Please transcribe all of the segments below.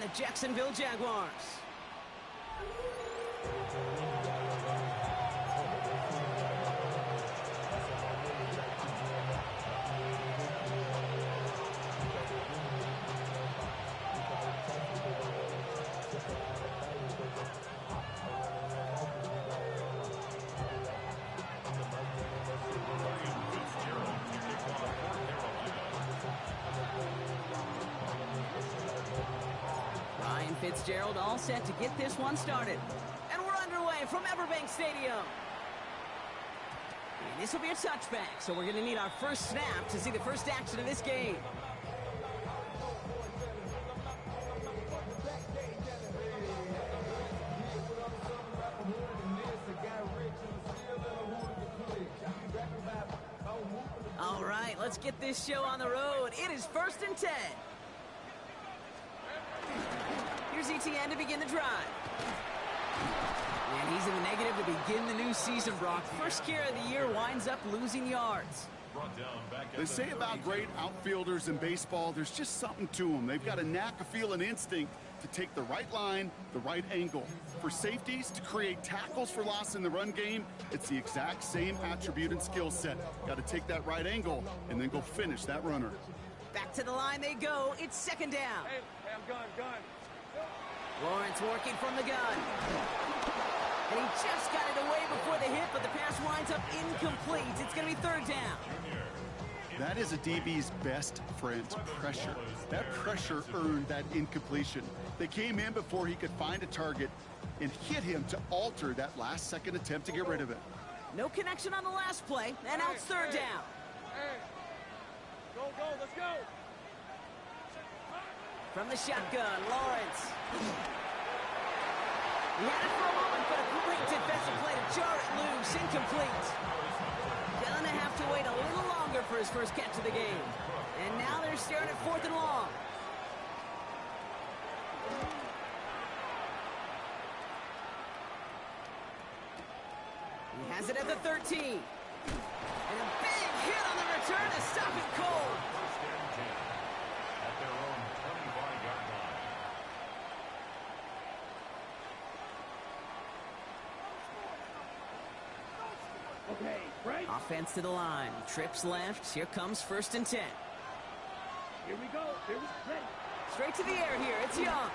the Jacksonville Jaguars. Fitzgerald all set to get this one started. And we're underway from Everbank Stadium. And this will be a touchback, so we're going to need our first snap to see the first action of this game. All right, let's get this show on the road. It is 1st and 10. Here's ETN to begin the drive. And he's in the negative to begin the new season, Brock. First carry of the year winds up losing yards. They say about great outfielders in baseball, there's just something to them. They've got a knack, a feel, and instinct to take the right line, the right angle. For safeties, to create tackles for loss in the run game, it's the exact same attribute and skill set. Got to take that right angle and then go finish that runner. Back to the line they go. It's 2nd down. Hey, I'm gone. Lawrence working from the gun. And he just got it away before the hit, but the pass winds up incomplete. It's going to be 3rd down. That is a DB's best friend, pressure. That pressure earned that incompletion. They came in before he could find a target and hit him to alter that last-second attempt to get rid of it. No connection on the last play, and now it's 3rd down. Hey. Go, let's go. From the shotgun, Lawrence. He had it for a moment, but a great defensive play to jar it loose. Incomplete. Gonna have to wait a little longer for his first catch of the game. And now they're staring at 4th and long. He has it at the 13. And a big hit on the return to stop it cold. Okay, right. Offense to the line. Trips left. Here comes 1st and 10. Here we go. Ready. Straight to the air here. It's Young.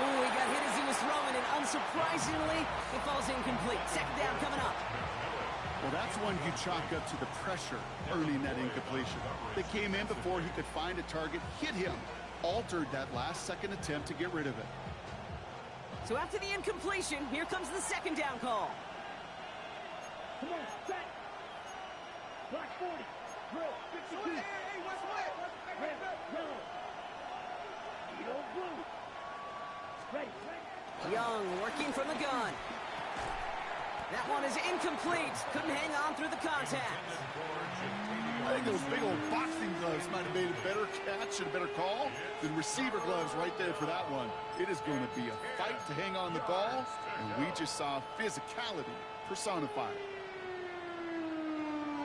Ooh, he got hit as he was throwing, and unsurprisingly, it falls incomplete. 2nd down coming up. Well, that's one you chalk up to the pressure earning that incompletion. They came in before he could find a target, hit him, altered that last-second attempt to get rid of it. So after the incompletion, here comes the 2nd down call. Come on, set. Black 40. Drill, 52. Hey, what's what? Red, yellow. Yellow, blue. Ready. Young working from the gun. That one is incomplete. Couldn't hang on through the contact. I think those big old boxing gloves might have made a better catch and a better call than receiver gloves right there for that one. It is going to be a fight to hang on the ball, and we just saw physicality personified.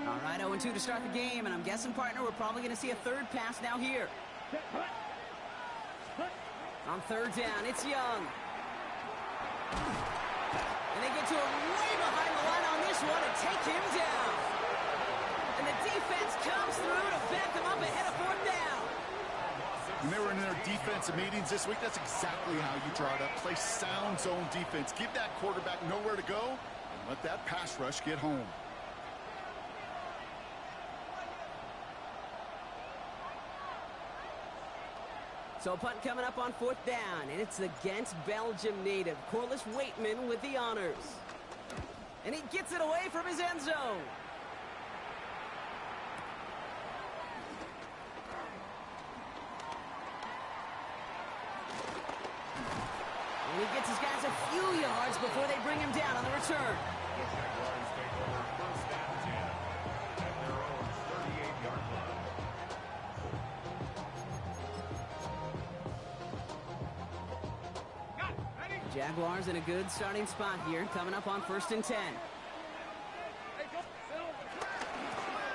All right, 0-2 to start the game, and I'm guessing, partner, we're probably going to see a 3rd pass now here. On 3rd down, it's Young. And they get to him way behind the line on this one and take him down. And the defense comes through to back them up ahead of 4th down. When they were in their defensive meetings this week, that's exactly how you draw it up. Play sound zone defense. Give that quarterback nowhere to go and let that pass rush get home. So a punt coming up on 4th down, and it's against Belgium native Corliss Waitman with the honors. And he gets it away from his end zone. And he gets his guys a few yards before they bring him down on the return. Jaguars in a good starting spot here, coming up on 1st and 10.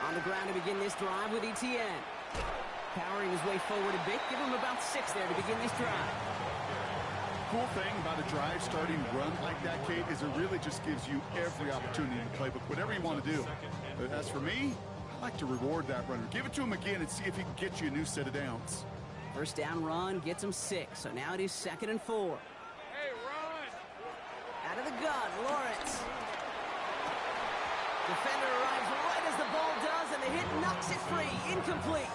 On the ground to begin this drive with ETN. Powering his way forward a bit. Give him about 6 there to begin this drive. Cool thing about a drive starting run like that, Kate, is it really just gives you every opportunity in the playbook, whatever you want to do. But as for me, I like to reward that runner. Give it to him again and see if he can get you a new set of downs. First down run gets him 6, so now it is 2nd and 4. Hey, run! Out of the gun, Lawrence. Defender arrives right as the ball does, and the hit knocks it free. Incomplete.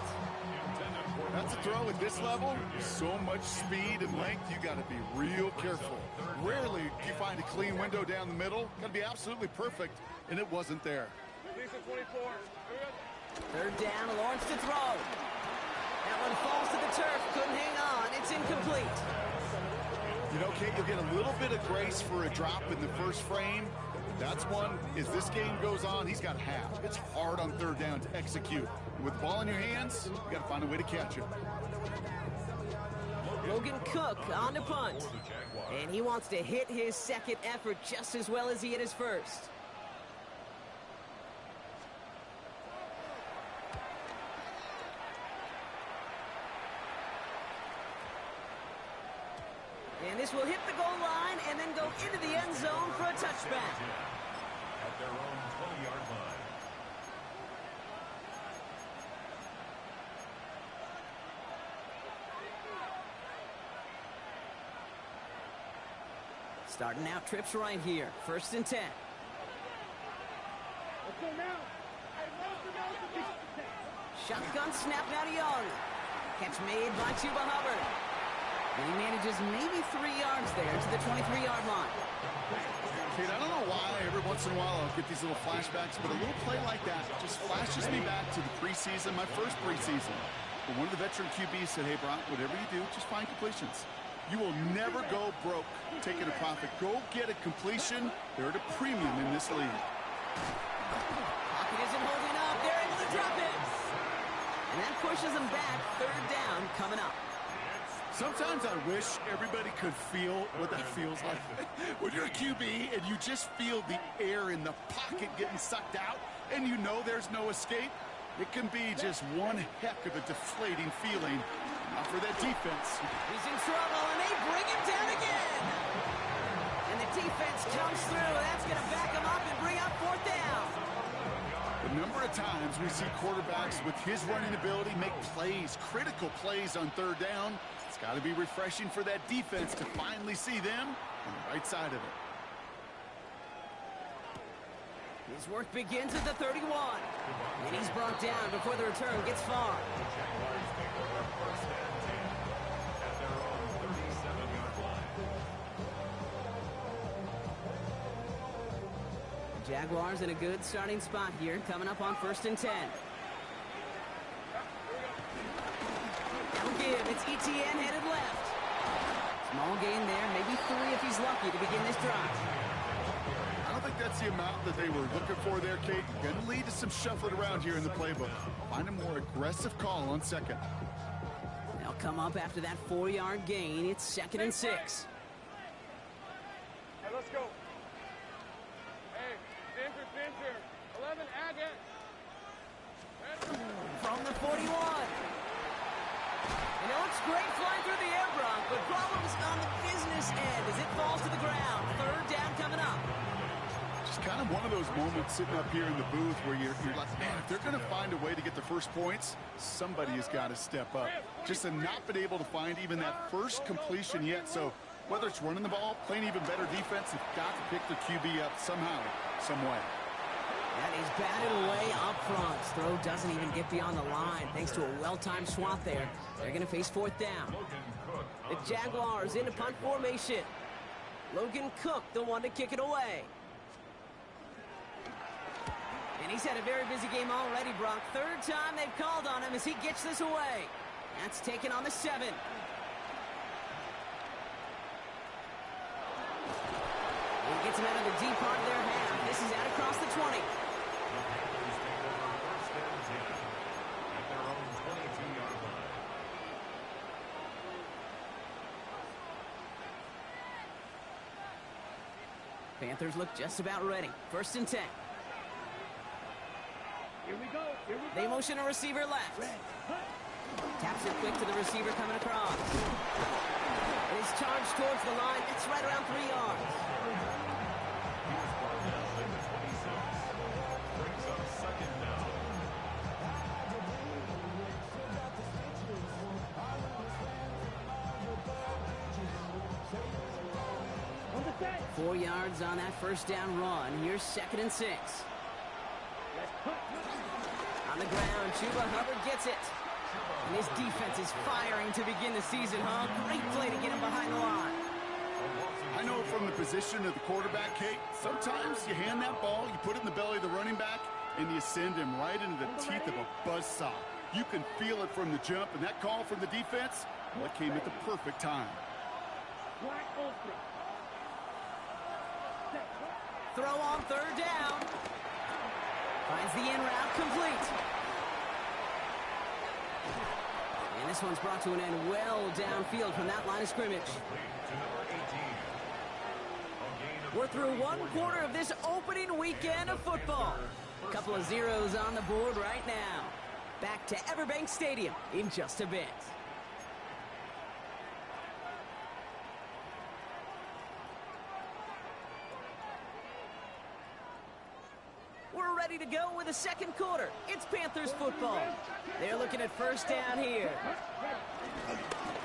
That's a throw at this level. So much speed and length, you got to be real careful. Rarely do you find a clean window down the middle. Got to be absolutely perfect, and it wasn't there. 24. 3rd down, Lawrence to throw. That one falls to the turf. Couldn't hang on. It's incomplete. You know, Kate, you'll get a little bit of grace for a drop in the first frame. That's one, as this game goes on, he's got half. It's hard on 3rd down to execute. With the ball in your hands, you got to find a way to catch it. Logan Cook on to punt. And he wants to hit his 2nd effort just as well as he hit his 1st. And this will hit the goal line and then go into the end zone for a touchback. At their own 20-yard line. Starting out trips right here. 1st and 10. Let's go now. Shotgun snap now to Young. Catch made by Chuba Hubbard. And he manages maybe 3 yards there to the 23-yard line. Kate, I don't know why every once in a while I'll get these little flashbacks, but a little play like that just flashes me back to the preseason, my first preseason. But one of the veteran QBs said, hey, Brock, whatever you do, just find completions. You will never go broke taking a profit. Go get a completion. They're at a premium in this league. Pocket isn't holding up. They're able to drop it. And that pushes them back. 3rd down coming up. Sometimes I wish everybody could feel what that feels like. When you're a QB and you just feel the air in the pocket getting sucked out and you know there's no escape, it can be just one heck of a deflating feeling. Not for that defense. He's in trouble, and they bring him down again. And the defense comes through. That's going to back him up and bring up 4th down. The number of times we see quarterbacks with his running ability make plays, critical plays on 3rd down. It's got to be refreshing for that defense to finally see them on the right side of it. His work begins at the 31. And he's brought down before the return gets far. The Jaguars pick up 1st and 10 at their own 37-yard line. Jaguars in a good starting spot here, coming up on 1st and 10. That'll give. It's ETN headed left. Small gain there, maybe 3 if he's lucky to begin this drive. I don't think that's the amount that they were looking for there, Kate. Going to lead to some shuffling around here in the playbook. Find a more aggressive call on 2nd. They'll come up after that 4-yard gain. It's 2nd and 6. Hey, let's go. Hey, Pincher. 11, Agate. From the 41. You know, it's great flying through the air, Brock, but problems on the business end as it falls to the ground. 3rd down coming up. Just kind of one of those moments sitting up here in the booth where you're like, man, if they're going to find a way to get the first points, somebody has got to step up. Just to not been able to find even that first completion yet. So whether it's running the ball, playing even better defense, they've got to pick their QB up somehow, some way. And he's batted away up front. Throw doesn't even get beyond the line thanks to a well-timed swat there. They're going to face 4th down. The Jaguars into punt formation. Logan Cook, the one to kick it away. And he's had a very busy game already, Brock. 3rd time they've called on him as he gets this away. That's taken on the 7. He gets him out of the deep part of their half. This is out across the 20. Panthers look just about ready. 1st and 10. Here we go. They motion a receiver left. Taps it quick to the receiver coming across. And he's charged towards the line. It's right around 3 yards. Here's Barnell in the 26. Brings up second down. On the set. 4 yards on that first down run. Here's 2nd and 6. On the ground, Chuba Hubbard gets it. And his defense is firing to begin the season, huh? Great play to get him behind the line. I know from the position of the quarterback, Kate, sometimes you hand that ball, you put it in the belly of the running back, and you send him right into the teeth of a buzzsaw. You can feel it from the jump, and that call from the defense, well, it came at the perfect time. Throw on 3rd down. Finds the in route complete. And this one's brought to an end well downfield from that line of scrimmage. We're through 1 quarter of this opening weekend of football. A couple of zeros on the board right now. Back to Everbank Stadium in just a bit. We're ready to go with the 2nd quarter. It's Panthers football. They're looking at 1st down here.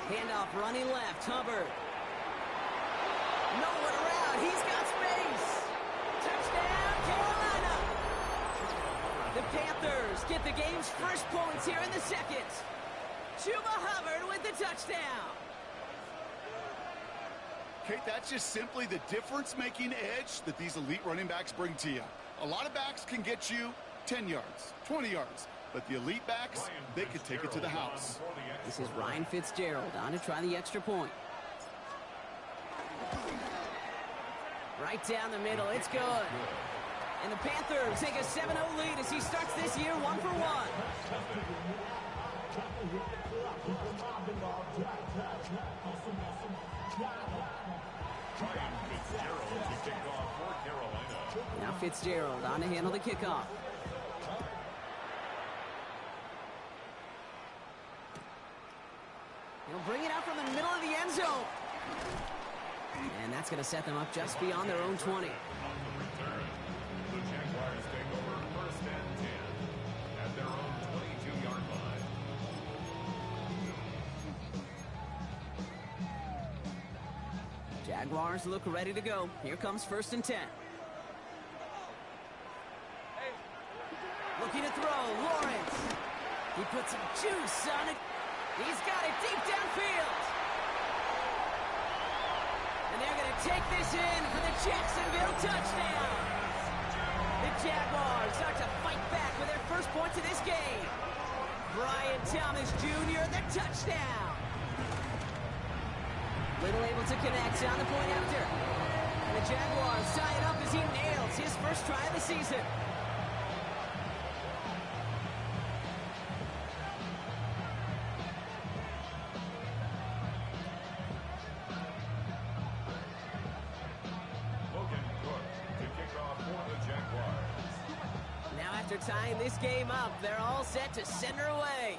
Handoff running left, Hubbard. No one around, he's got space. Touchdown, Carolina. The Panthers get the game's first points here in the 2nd. Chuba Hubbard with the touchdown. Kate, that's just simply the difference-making edge that these elite running backs bring to you. A lot of backs can get you 10 yards, 20 yards, but the elite backs, they could take it to the house. This is Ryan Fitzgerald on to try the extra point. Right down the middle, it's good. And the Panthers take a 7-0 lead as he starts this year 1 for 1. Ryan Fitzgerald to kick off for Carolina. Now Fitzgerald on to handle the kickoff. He'll bring it out from the middle of the end zone. And that's going to set them up just beyond their own 20. On the return, the Jaguars take over 1st and 10 at their own 22-yard line. Jaguars look ready to go. Here comes 1st and 10. Looking to throw, Lawrence. He puts some juice on it. He's got it deep downfield. And they're going to take this in for the Jacksonville touchdown. The Jaguars start to fight back with their first points of this game. Brian Thomas Jr., the touchdown. Little able to connect on the point after. And the Jaguars tie it up as he nails his first try of the season. Tying this game up, they're all set to send her away.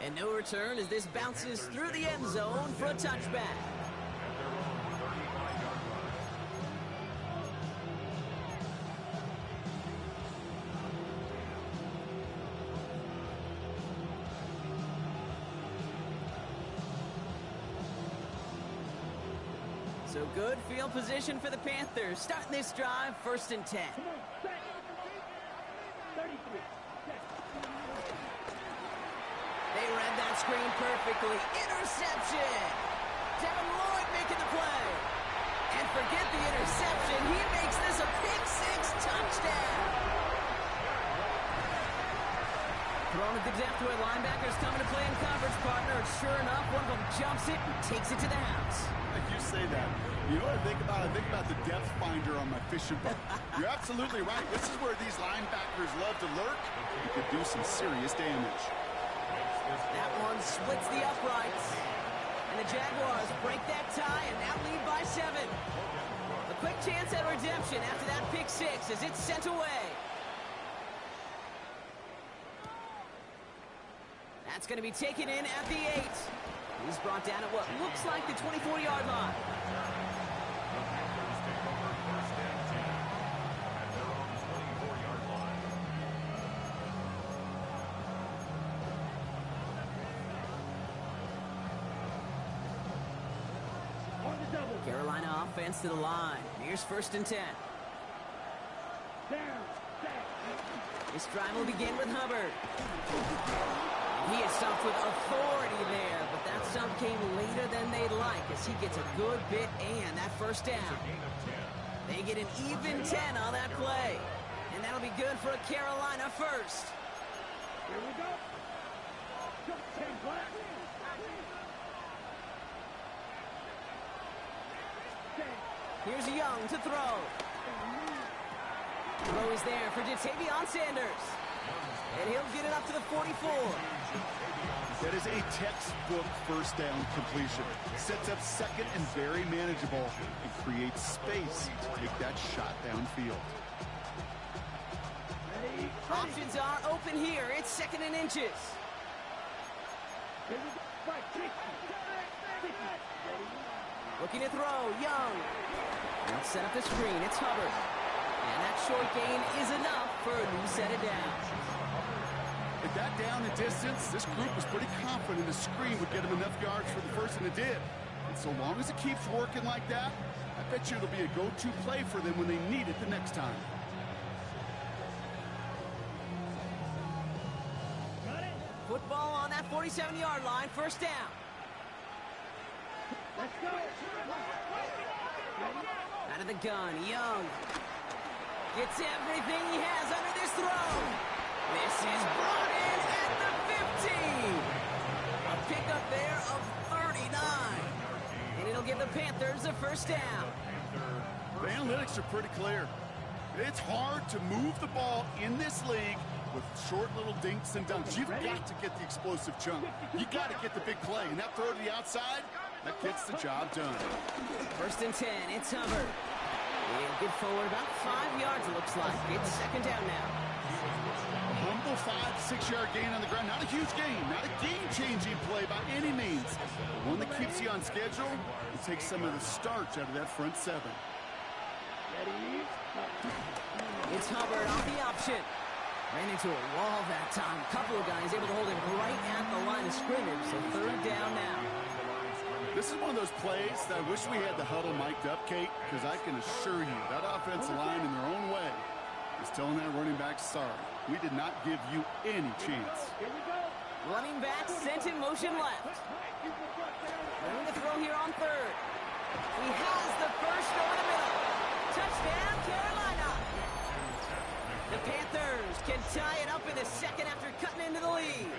And no return as this bounces through the end zone for a touchback. So good field position for the Panthers. Starting this drive, 1st and 10. They read that screen perfectly. Interception. Devin Lloyd making the play. And forget the interception. He makes this a pick-6 touchdown. Thrown at the depth where linebackers coming to play in coverage, partner. Sure enough, one of them jumps it and takes it to the house. You say that. You know what I think about? I think about the depth finder on my fishing boat. You're absolutely right. This is where these linebackers love to lurk. You could do some serious damage. That one splits the uprights. And the Jaguars break that tie and now lead by 7. A quick chance at redemption after that pick-6 as it's sent away. It's going to be taken in at the 8. He's brought down at what looks like the 24-yard line. The Panthers take over first and 10 at their own 24-yard line. On the double. Carolina offense to the line. Here's first and 10. Down. Back. This drive will begin with Hubbard. He is stumped with authority there, but that stump came later than they'd like as he gets a good bit and that first down. Gain of 10. They get an even 10 on that play. And that'll be good for a Carolina first. Here we go. 10 black. 10. Here's Young to throw. Throw is there for Jatavion Sanders. And he'll get it up to the 44. That is a textbook first down completion. Sets up second and very manageable and creates space to take that shot downfield. Ready. Options are open here. It's second and inches. Here we go. Right. 60. 60. Looking to throw. Young. Now set up the screen. It's Hubbard. And that short gain is enough for a new set of downs. With that down the distance, this group was pretty confident the screen would get him enough yards for the first, and it did. And so long as it keeps working like that, I bet you it'll be a go-to play for them when they need it the next time. Got it. Football on that 47-yard line. First down. Let's go. Out of the gun. Young. Gets everything he has under this throw. This is brought in at the 15. A pickup there of 39. And it'll give the Panthers a first down. The analytics are pretty clear. It's hard to move the ball in this league with short little dinks and dunks. You've got to get the explosive chunk. You got to get the big play. And that throw to the outside, that gets the job done. First and 10. It's Hubbard. He'll get forward about 5 yards, it looks like. It's second down now. A humble 5-6 yard gain on the ground. Not a huge gain, not a game-changing play by any means. But one that keeps you on schedule and takes some of the starch out of that front seven. Ready. It's Hubbard off the option. Ran into a wall that time. Couple of guys able to hold him right at the line of scrimmage. So third down now. This is one of those plays that I wish we had the huddle mic'd up, Kate, because I can assure you that offensive line in their own way is telling that running back, sorry, we did not give you any chance. Here we go. Running back sent in motion left. Going to throw here on third. He has the first over the middle. Touchdown, Carolina. The Panthers can tie it up in the second after cutting into the lead.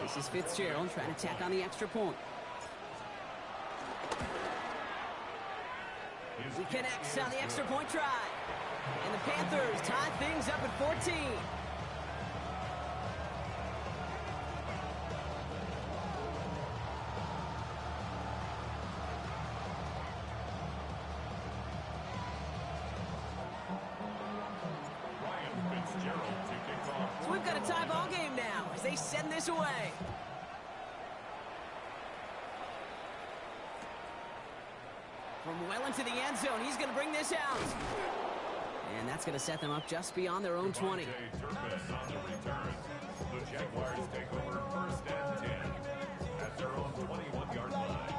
This is Fitzgerald trying to tack on the extra point. He connects on the extra point try. And the Panthers tie things up at 14. So we've got a tie ball game now as they send this away. From well into the end zone, he's going to bring this out. And that's going to set them up just beyond their own 20. On the return. The Jaguars take over first and 10 at their own 21-yard line.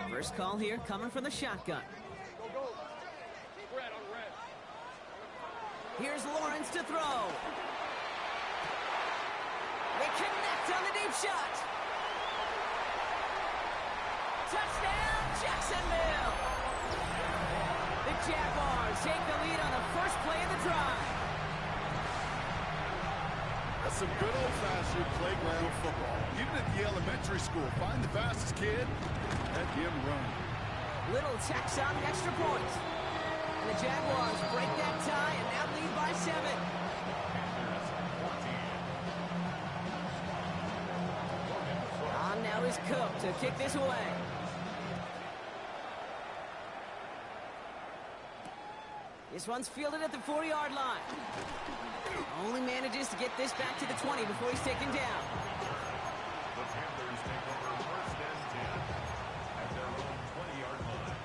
First call here coming from the shotgun. Here's Lawrence to throw. They connect on the deep shot. Touchdown, Jacksonville. The Jaguars take the lead on the first play of the drive. That's some good old-fashioned playground football. Even at the elementary school, find the fastest kid, let him run. Little tacks on the extra point. And the Jaguars break that tie and now lead by 7. On now is Cook to kick this away. This one's fielded at the 4-yard line. Only manages to get this back to the 20 before he's taken down. The Panthers take over first and 10 at their own 20-yard line.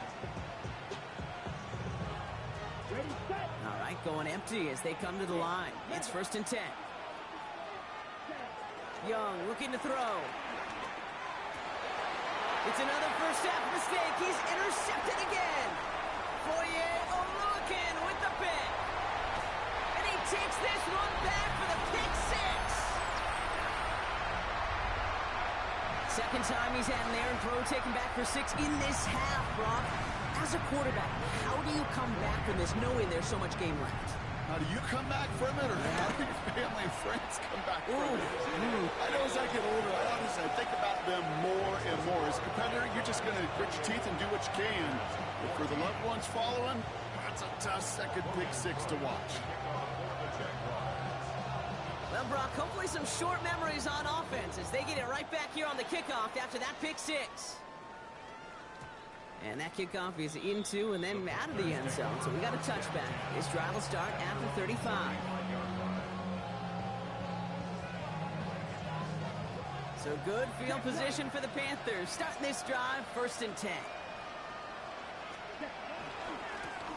Ready, set. All right, going empty as they come to the line. It's first and 10. Young looking to throw. It's another first half mistake. He's intercepted again. Fourier Oluwakin with the pick. And he takes this one back for the pick 6. Second time he's had an errant throw taken back for 6 in this half, Brock. As a quarterback, how do you come back from this knowing there's so much game left? How do you come back from it, or how do your family and friends come back from it? I know as I get older, I think about them more and more. As a competitor, you're just going to grit your teeth and do what you can. But for the loved ones following, that's a tough second pick 6 to watch. Well, Brock, hopefully some short memories on offense as they get it right back here on the kickoff after that pick 6. And that kickoff is into and then out of the end zone. So we got a touchback. This drive will start at the 35. So good field position for the Panthers. Starting this drive, first and 10.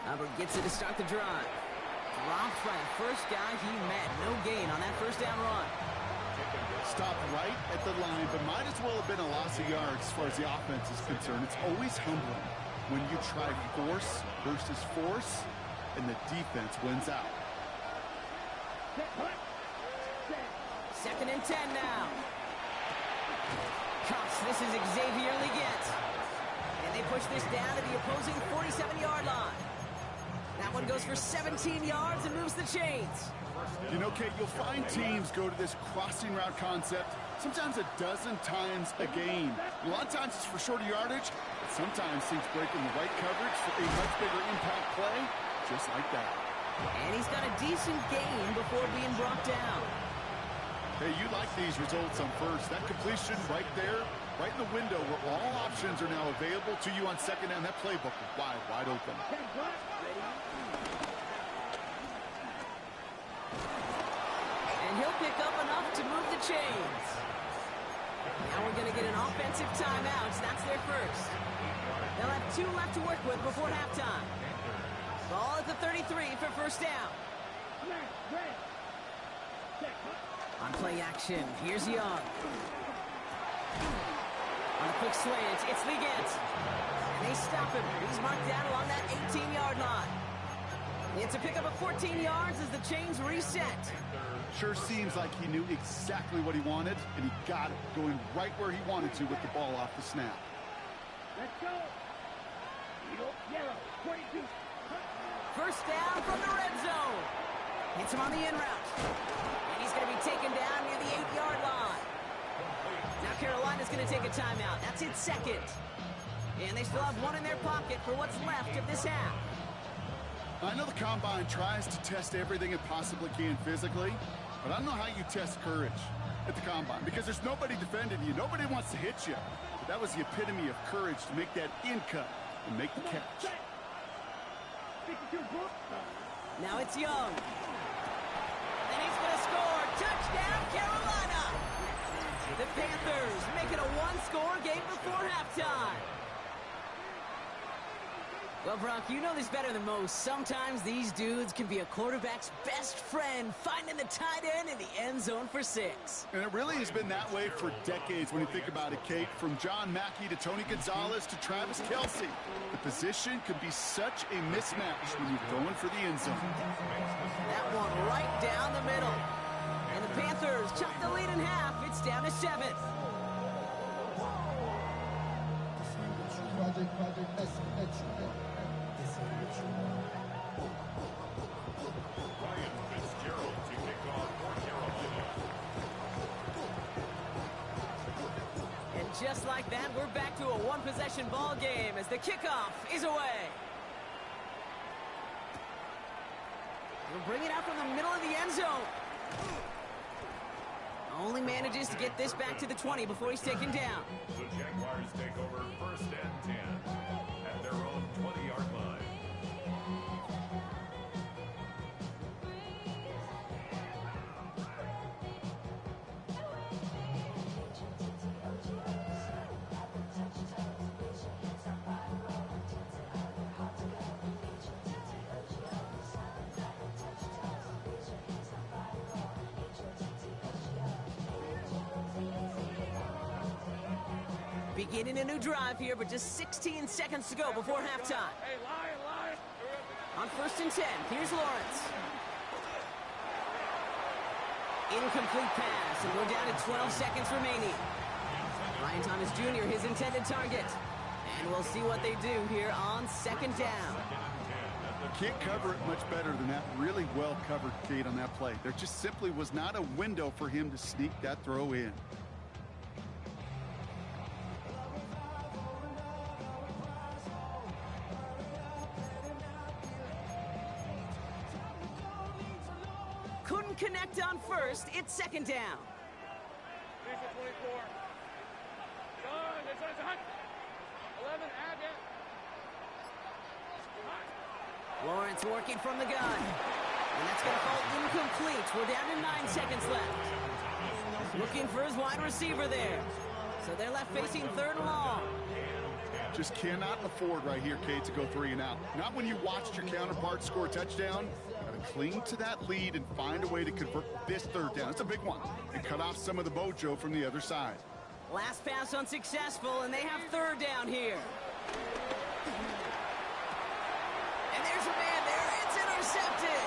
Hubbard gets it to start the drive. Dropped by the first guy he met. No gain on that first down run. Stopped right at the line, but might as well have been a loss of yards as far as the offense is concerned. It's always humbling when you try force versus force, and the defense wins out. Second and 10 now. Cuffs, this is Xavier Leggett. And they push this down to the opposing 47-yard line. That one goes for 17 yards and moves the chains. You know, Kate, you'll find teams go to this crossing route concept sometimes a dozen times a game. A lot of times it's for shorter yardage, but sometimes teams break in the right coverage for a much bigger impact play, just like that. And he's got a decent gain before being brought down. Hey, you like these results on first. That completion right there, right in the window where all options are now available to you on second down. That playbook is wide open. And he'll pick up enough to move the chains. Now we're going to get an offensive timeout. That's their first. They'll have 2 left to work with before halftime. Ball at the 33 for first down. On play action, here's Young. On a quick slant, it's Leggett. And they stop him. He's marked down along that 18-yard line. It's a pickup of 14 yards as the chains reset. Sure seems like he knew exactly what he wanted, and he got it, going right where he wanted to with the ball off the snap. Let's go. Yellow, 22. First down from the red zone. Hits him on the in route. And he's going to be taken down near the 8-yard line. Now Carolina's going to take a timeout. That's its second. And they still have 1 in their pocket for what's left of this half. I know the Combine tries to test everything it possibly can physically, but I don't know how you test courage at the Combine because there's nobody defending you. Nobody wants to hit you. But that was the epitome of courage to make that in cut and make the catch. Now it's Young. And he's going to score. Touchdown, Carolina. The Panthers make it a 1-score game before halftime. Well, Brock, you know this better than most. Sometimes these dudes can be a quarterback's best friend, finding the tight end in the end zone for 6. And it really has been that way for decades when you think about it, Kate. From John Mackey to Tony Gonzalez to Travis Kelce. The position can be such a mismatch when you're going for the end zone. That one right down the middle. And the Panthers chop the lead in half. It's down to 7. just like that, we're back to a one-possession ball game as the kickoff is away. He'll bring it out from the middle of the end zone. Only manages to get this back to the 20 before he's taken down. The Jaguars take over 1st and 10 at their own 20-yard line. Beginning a new drive here, but just 16 seconds to go before halftime. Hey, line. On 1st and 10, here's Lawrence. Incomplete pass, and we're down to 12 seconds remaining. Ryan Thomas Jr., his intended target. And we'll see what they do here on 2nd down. Can't cover it much better than that. Really well covered, Kate, on that play. There just simply was not a window for him to sneak that throw in. Couldn't connect on 1st. It's 2nd down. 24. It's 11, add it. Lawrence working from the gun. And that's going to fall incomplete. We're down to 9 seconds left. Looking for his wide receiver there. So they're left facing 3rd and long. Just cannot afford right here, Kate, to go 3 and out. Not when you watched your counterpart score a touchdown. You got to cling to that lead and find a way to convert this 3rd down. It's a big one. And cut off some of the mojo from the other side. Last pass unsuccessful, and they have 3rd down here. And there's a man there. It's intercepted.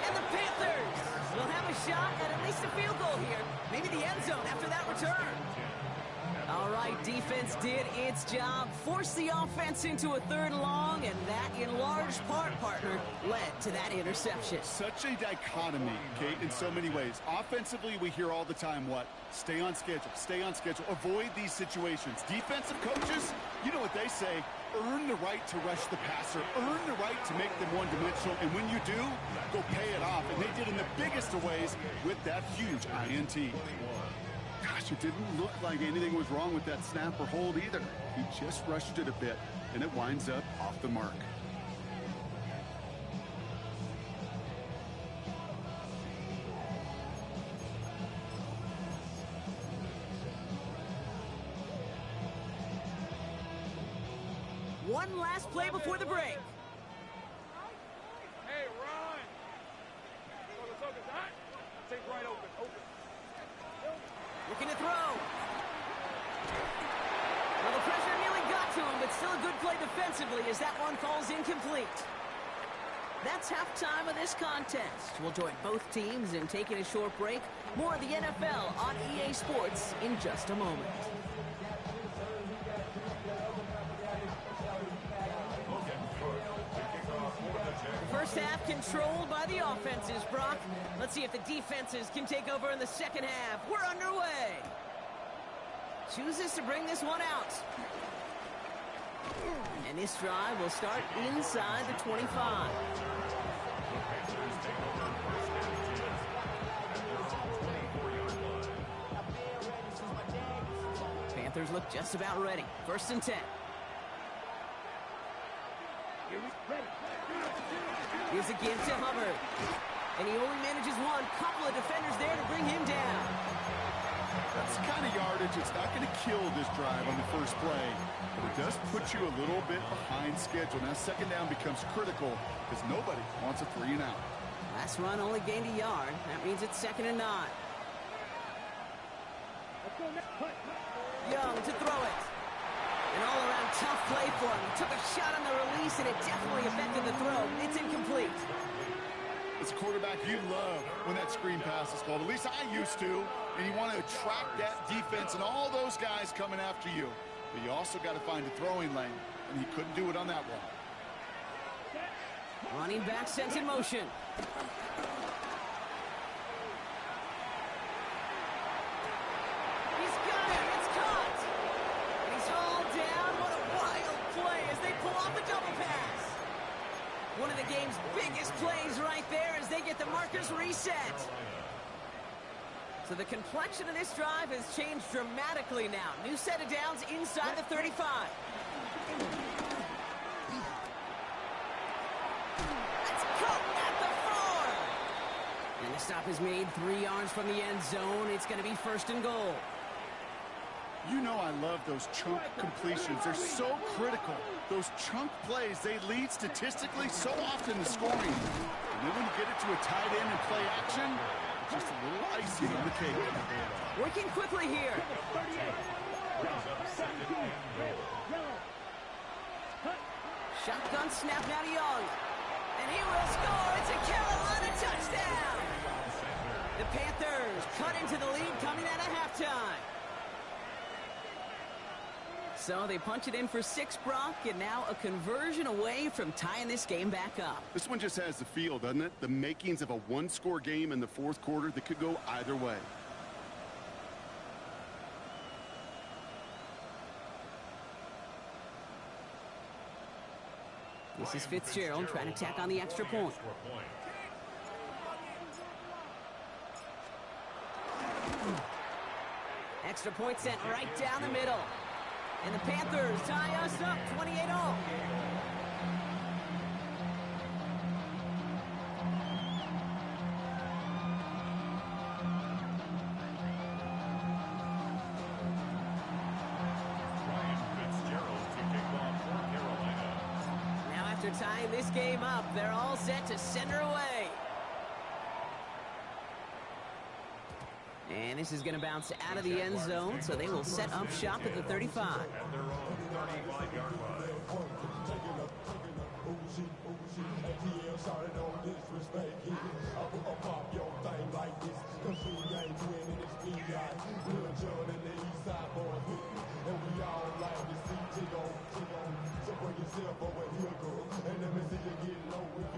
And the Panthers will have a shot at least a field goal here. Maybe the end zone after that return. All right, defense did its job, forced the offense into a 3rd and long, and that, in large part, partner, led to that interception. Such a dichotomy, Kate, in so many ways. Offensively, we hear all the time what? Stay on schedule, avoid these situations. Defensive coaches, you know what they say, earn the right to rush the passer, earn the right to make them one-dimensional, and when you do, go pay it off. And they did in the biggest of ways with that huge INT. Gosh, it didn't look like anything was wrong with that snap or hold either. He just rushed it a bit, and it winds up off the mark. One last play before the break. Hey, run. Take right open. Looking to throw. Well, the pressure nearly got to him, but still a good play defensively as that one falls incomplete. That's halftime of this contest. We'll join both teams in taking a short break. More of the NFL on EA Sports in just a moment. First half controlled by the offenses, Brock. Let's see if the defenses can take over in the second half. We're underway. Chooses to bring this one out. And this drive will start inside the 25. Panthers look just about ready. 1st and 10. Here's a give to Hubbard. And he only manages one. Couple of defenders there to bring him down. That's the kind of yardage. It's not going to kill this drive on the first play, but it does put you a little bit behind schedule. Now 2nd down becomes critical because nobody wants a 3 and out. Last run only gained a yard. That means it's 2nd and 9. Young to throw it. An all-around tough play for him. He took a shot on the release, and it definitely affected the throw. It's incomplete. As a quarterback, you love when that screen pass is called. At least I used to. And you want to attract that defense and all those guys coming after you. But you also got to find a throwing lane, and he couldn't do it on that one. Running back sent in motion. He's got it. It's caught. game's biggest plays right there as they get the markers reset. So the complexion of this drive has changed dramatically now. New set of downs inside the 35. Let's go at the 4. And the stop is made 3 yards from the end zone. It's going to be 1st and goal. You know I love those chunk completions. They're so critical. Those chunk plays, they lead statistically so often to scoring. And then when you get it to a tight end and play action, just a little icing on the cake. Working quickly here. Shotgun snap now to Young. And he will score. It's a Carolina touchdown. The Panthers cut into the lead coming out of halftime. So they punch it in for 6, Brock, and now a conversion away from tying this game back up. This one just has the feel, doesn't it? The makings of a one-score game in the 4th quarter that could go either way. This is Fitzgerald trying to tack on the extra point. Extra point sent right down the middle. And the Panthers tie us up 28-all. Now after tying this game up, they're all set to send her away. And this is going to bounce out of the end zone, so they will set up shop at the 35. At their own 35-yard line.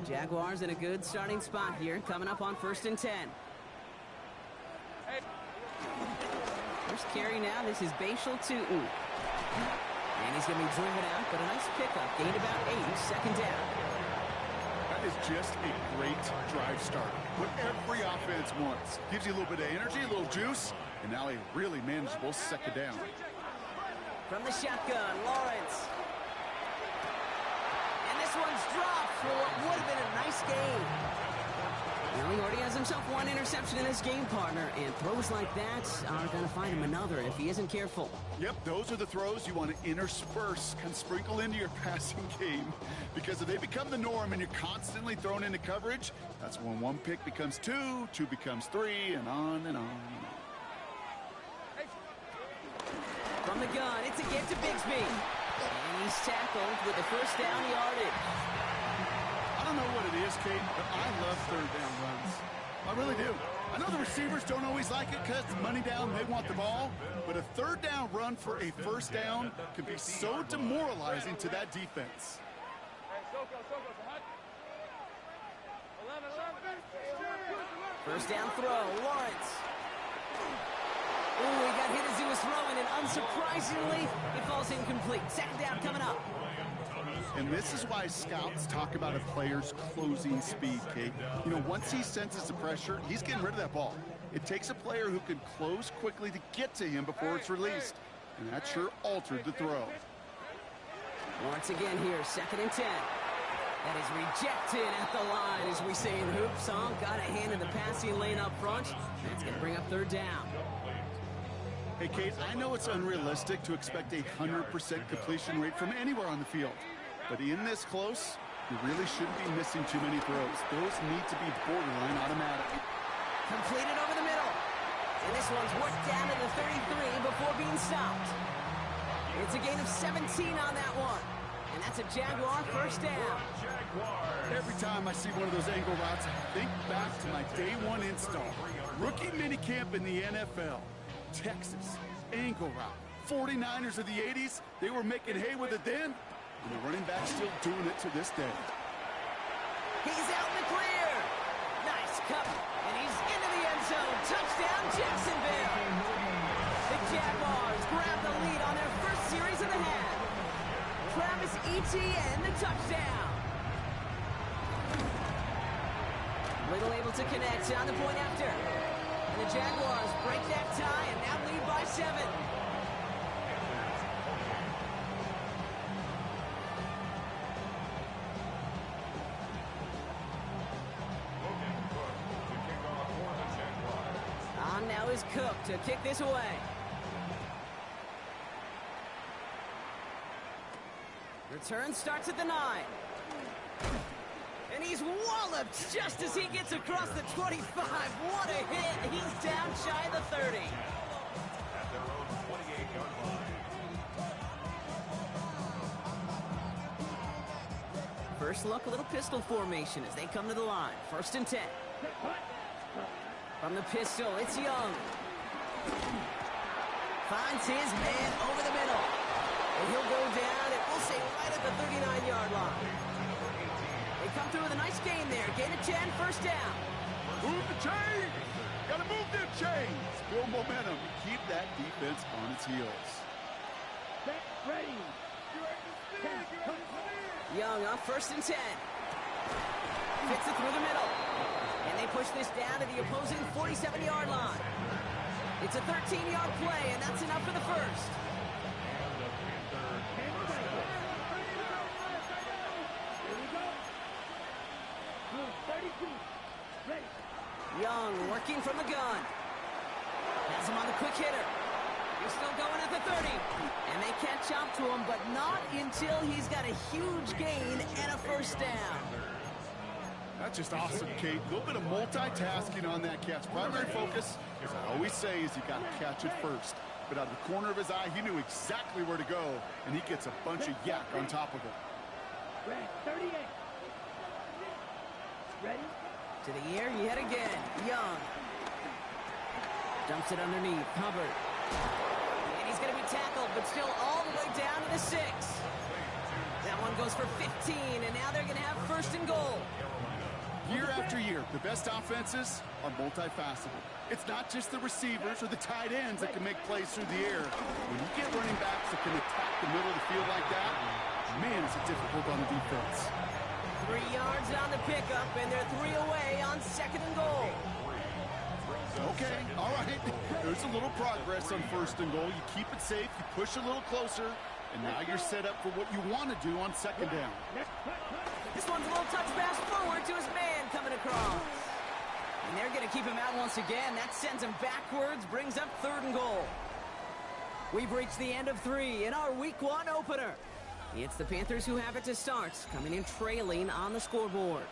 Jaguars in a good starting spot here, coming up on 1st and 10. First carry now, this is Bashal Tootin. And he's going to be driven out, but a nice pickup. Gained about 8, 2nd down. That is just a great drive start. What every offense wants. Gives you a little bit of energy, a little juice, and now a really manageable 2nd down. From the shotgun, Lawrence. And this one's dropped for what would have been a nice game. Well, he already has himself 1 interception in this game, partner, and throws like that are going to find him another if he isn't careful. Yep, those are the throws you want to intersperse, kind of sprinkle into your passing game, because if they become the norm and you're constantly thrown into coverage, that's when 1 pick becomes 2, 2 becomes 3, and on and on and on. From the gun, it's a get to Bigsby. And he's tackled with the 1st down yardage. I don't know what it is, Kate, but I love 3rd down runs. I really do. I know the receivers don't always like it because money down, they want the ball, but a 3rd down run for a 1st down can be so demoralizing to that defense. First down throw, Lawrence. Ooh, he got hit as he was throwing, and unsurprisingly, it falls incomplete. 2nd down coming up. And this is why scouts talk about a player's closing speed, Kate. You know, once he senses the pressure, he's getting rid of that ball. It takes a player who can close quickly to get to him before it's released. And that sure altered the throw. Once again here, 2nd and 10. That is rejected at the line, as we say in hoops. Huh? Got a hand in the passing lane up front. That's going to bring up 3rd down. Hey, Kate, I know it's unrealistic to expect a 100% completion rate from anywhere on the field. But in this close, you really shouldn't be missing too many throws. Those need to be borderline automatic. Completed over the middle. And this one's worked down to the 33 before being stopped. It's a gain of 17 on that one. And that's a Jaguar 1st down. Every time I see one of those angle routes, I think back to my day 1 install. Rookie minicamp in the NFL. Texas, angle route. 49ers of the 80s, they were making hay with it then. And the running back's still doing it to this day. He's out in the clear. Nice cut. And he's into the end zone. Touchdown, Jacksonville. The Jaguars grab the lead on their 1st series of the half. Travis Etienne, the touchdown. Little able to connect on the point after. And the Jaguars break that tie and now lead by 7. On now is Cook to kick this away. Return starts at the 9. And he's walloped just as he gets across the 25. What a hit. He's down shy of the 30. At their own 28-yard line. First look, a little pistol formation as they come to the line. 1st and 10. From the pistol, it's Young. Finds his man over the middle. And he'll go down, and we'll say right at the 39-yard line. They come through with a nice gain there. Gain of 10, 1st down. Move the chains! Gotta move them chains! Build momentum. Keep that defense on its heels. Ready. Young on 1st and 10. Fits it through the middle. And they push this down to the opposing 47-yard line. It's a 13-yard play, and that's enough for the 1st. Young working from the gun. Has him on the quick hitter. He's still going at the 30. And they can't chop to him, but not until he's got a huge gain and a 1st down. That's just awesome, Kate. A little bit of multitasking on that catch. Primary focus, as I always say, is you got to catch it first. But out of the corner of his eye, he knew exactly where to go, and he gets a bunch of yak on top of it. 38. Ready? To the air yet again. Young. Dumps it underneath. Hubbard. And he's going to be tackled, but still all the way down to the 6. That one goes for 15, and now they're going to have 1st and goal. Year after year, the best offenses are multifaceted. It's not just the receivers or the tight ends that can make plays through the air. When you get running backs that can attack the middle of the field like that, man, is it difficult on the defense. 3 yards on the pickup, and they're 3 away on 2nd and goal. Okay, all right. There's a little progress on 1st and goal. You keep it safe, you push a little closer, and now you're set up for what you want to do on 2nd down. This one's a little touch pass forward to his man coming across. And they're going to keep him out once again. That sends him backwards, brings up 3rd and goal. We've reached the end of 3 in our Week 1 opener. It's the Panthers who have it to start, coming in trailing on the scoreboard.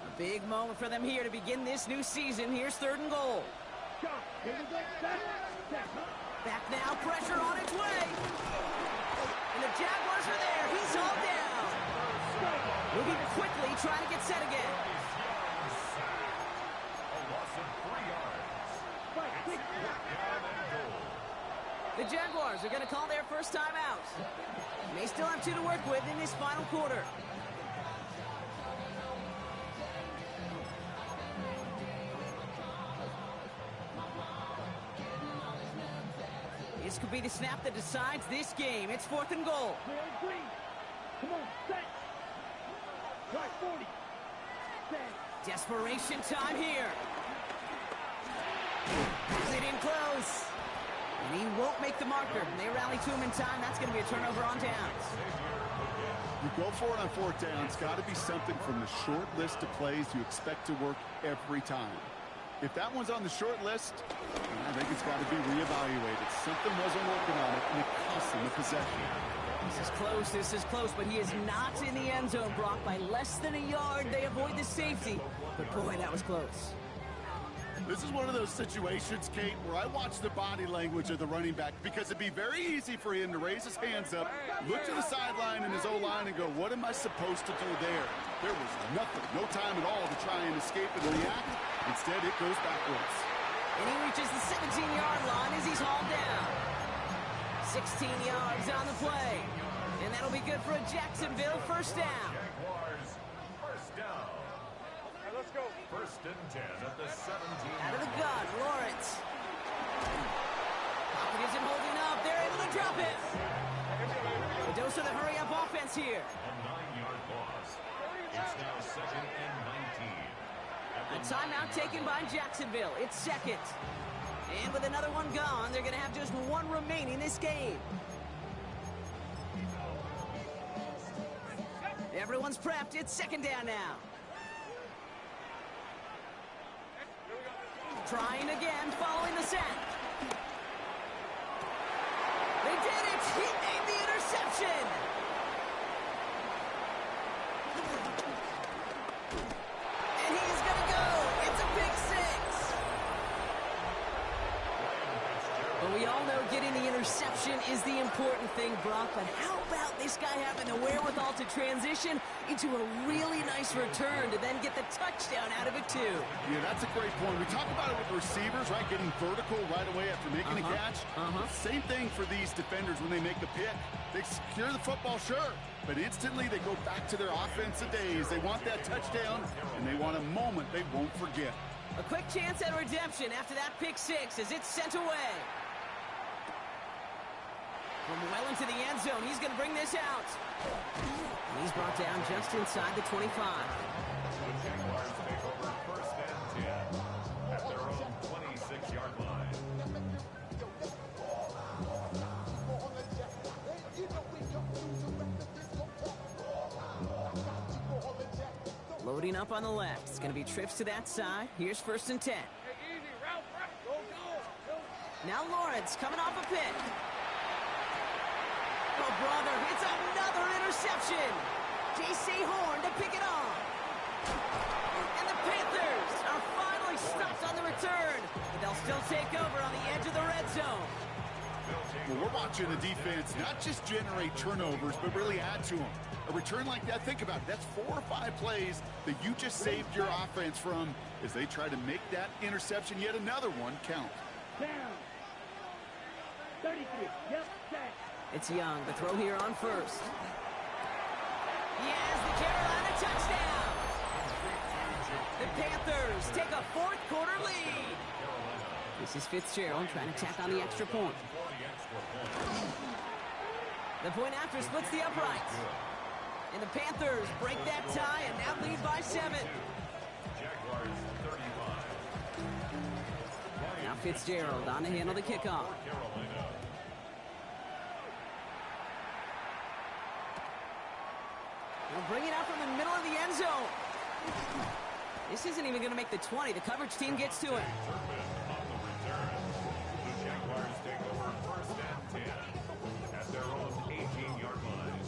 A big moment for them here to begin this new season. Here's 3rd and goal. Back now, pressure on its way. And the Jaguars are there. He's all down. Moving quickly, trying to get set again. The Jaguars are going to call their first time out. They still have 2 to work with in this final quarter. This could be the snap that decides this game. It's 4th and goal. Come on, set. Right, 40. Desperation time here. It in close. And he won't make the marker. They rally to him in time. That's going to be a turnover on downs. You go for it on 4th down. It's got to be something from the short list of plays you expect to work every time. If that one's on the short list, I think it's got to be reevaluated. Something wasn't working on it, and it cost him the possession. This is close, but he is not in the end zone, Brock. By less than a yard, they avoid the safety. But boy, that was close. This is one of those situations, Kate, where I watch the body language of the running back because it'd be very easy for him to raise his hands up, look to the sideline and his O-line and go, what am I supposed to do there? There was nothing, no time at all to try and escape and react. Instead, it goes backwards. And he reaches the 17-yard line as he's hauled down. 16 yards on the play. And that'll be good for a Jacksonville 1st down. Jaguars, 1st down. Let's go. 1st and 10 at the 17. Out of the gun, Lawrence. Pocket isn't holding up. They're able to drop it. A dose of the hurry-up offense here. A 9-yard loss. It's now 2nd and 19. A timeout taken by Jacksonville. It's second. And with another one gone, they're going to have just one remaining this game. Everyone's prepped. It's second down now. Trying again, following the sack. They did it! He made the interception! And he's gonna go! It's a big six! But we all know getting the interception is the important thing, Brock. But how about this guy having the wherewithal to transition into a really nice return to then get the touchdown out of it, too? Yeah, that's a great point. We talk about it with receivers, right? Getting vertical right away after making a catch. Same thing for these defenders when they make a pick. They secure the football, sure, but instantly they go back to their offensive days. They want that touchdown, and they want a moment they won't forget. A quick chance at redemption after that pick six as it's sent away. From well into the end zone, he's going to bring this out. He's brought down just inside the 25. The Jaguars take over 1st and 10 at their own 26-yard line. Loading up on the left. It's going to be trips to that side. Here's 1st and 10. Now Lawrence coming off a pick. Oh, brother, it's another interception. J.C. Horn to pick it off. And the Panthers are finally stopped on the return. But they'll still take over on the edge of the red zone. Well, we're watching the defense not just generate turnovers, but really add to them. A return like that, think about it. That's 4 or 5 plays that you just saved your offense from as they try to make that interception, yet another one, count. Down. 33. Yep, set. It's Young, the throw here on 1st. He has the Carolina touchdown. The Panthers take a 4th quarter lead. This is Fitzgerald trying to tack on the extra point. The point after splits the uprights. And the Panthers break that tie and now lead by 7. Jaguars 35. Now Fitzgerald on to handle the kickoff. Carolina. They'll bring it out from the middle of the end zone. This isn't even going to make the 20. The coverage team gets to it. Turpin on the return. The Jaguars take over 1st and 10 at their own 18-yard line.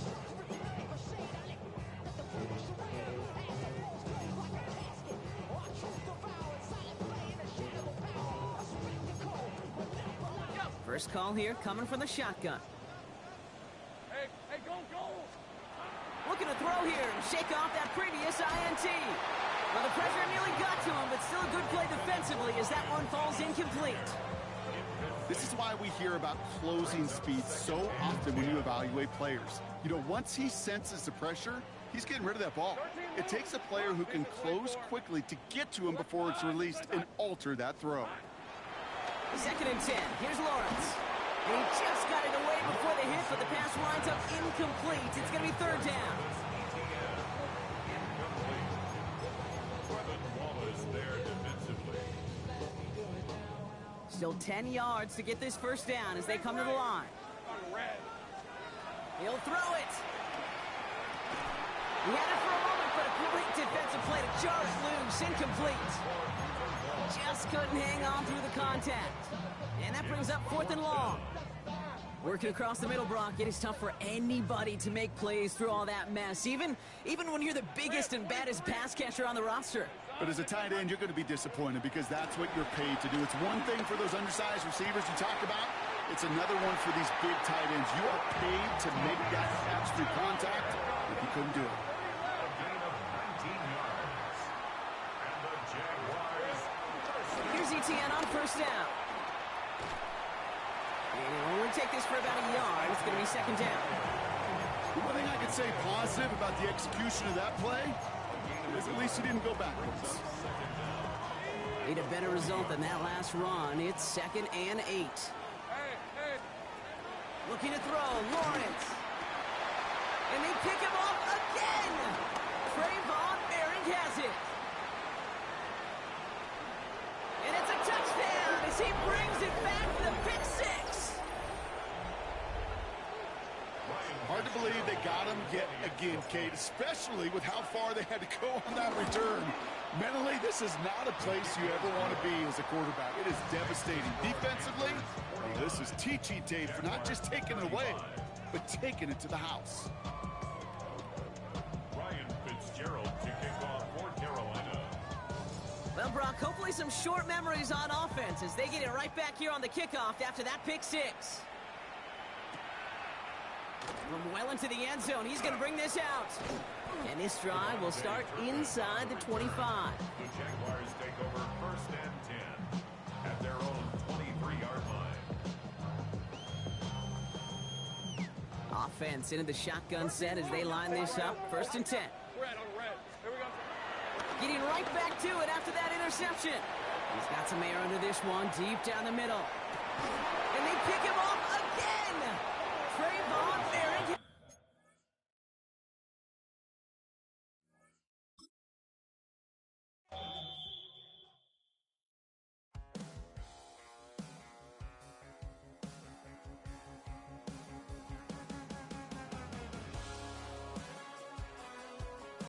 First call here coming from the shotgun. Hey, go. Looking to throw here and shake off that previous INT. Well, the pressure nearly got to him, but still a good play defensively as that one falls incomplete. This is why we hear about closing speed so often when you evaluate players. You know, once he senses the pressure, he's getting rid of that ball. It takes a player who can close quickly to get to him before it's released and alter that throw. 2nd and 10. Here's Lawrence. And he just got it away before the hit, but the pass winds up incomplete. It's going to be 3rd down. Still 10 yards to get this 1st down as they come to the line. He'll throw it. He had it for a moment, but a great defensive play to jar it loose. Incomplete. Just couldn't hang on through the contact. And that brings up 4th and long. Working across the middle, Brock, it is tough for anybody to make plays through all that mess, even when you're the biggest and baddest pass catcher on the roster. But as a tight end, you're going to be disappointed because that's what you're paid to do. It's one thing for those undersized receivers you talked about. It's another one for these big tight ends. You are paid to make that catch through contact if you couldn't do it. A gain of 19 yards. And the Jaguars. Here's ETN on 1st down. And he'll only take this for about a yard. It's going to be 2nd down. One thing I could say positive about the execution of that play is at least he didn't go backwards. Need a better result than that last run. It's 2nd and 8. Hey. Looking to throw, Lawrence. And they pick him off again. Trayvon Merrick has it. And it's a touchdown as he brings it back for the pick 6. Hard to believe they got him yet again, Kate, especially with how far they had to go on that return. Mentally, this is not a place you ever want to be as a quarterback. It is devastating. Defensively, well, this is teaching tape for not just taking it away, but taking it to the house. Ryan Fitzgerald to kick off for Carolina. Well, Brock, hopefully some short memories on offense as they get it right back here on the kickoff after that pick 6. From well into the end zone, he's going to bring this out. And this drive will start inside the 25. The Jaguars take over 1st and 10 at their own 23-yard line. Offense into the shotgun set as they line this up. 1st and 10. Red on red. Here we go. Getting right back to it after that interception. He's got some air under this one, deep down the middle.